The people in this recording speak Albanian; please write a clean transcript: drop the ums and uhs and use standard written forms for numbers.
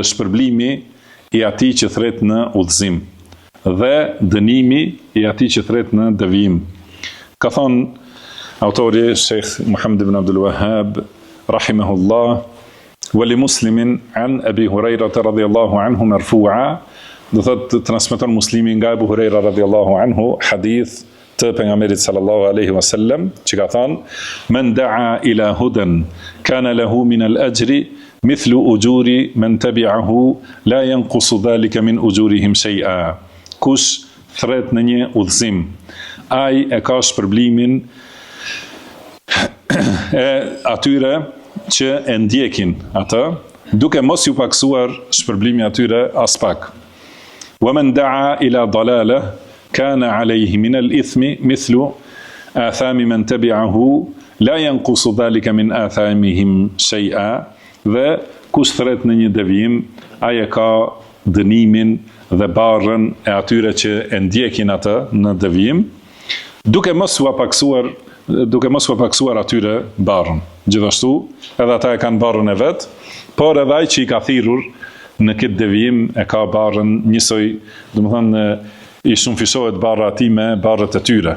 shpërblimi i atij që thret në udhëzim dhe dënimi i atij që thret në devijim. Ka thonë autori Sheikh Muhammad ibn Abdul Wahhab rahimahullah, wali muslimin an Abi Huraira radhiyallahu anhu marfu'a, do thotë transmeton Muslimi nga Abu Huraira radhiyallahu anhu hadith të pejgamberit sallallahu alaihi wasallam që ka thënë men da'a ila hudan kana lahu min al-ajri mithlu ujuri man tabi'ahu la yanqusu dhalika min ujurihim shay'a. Kush thret në një udhëzim, ai e ka shpërblimin e atyre që e ndjekin atë, duke mos ju paksuar shpërblimi atyre as pak. Wa man da'a ila dalalah kana alayhi min al-ithmi mithlu athami man tabi'ahu la yanqusu dhalika min athamihim shay'a. Dhe kush thret në një devijim, ai e ka dënimin dhe barrën e atyre që e ndjekin atë në devijim, duke mos u paksuar atyre barrën. Gjithashtu, edhe ata e kanë barrën e vet, por edhe ai që i ka thirrur në këtë devijim e ka barrën njësoj, domethënë i shumëfishohet barra atij me barrët e tyre.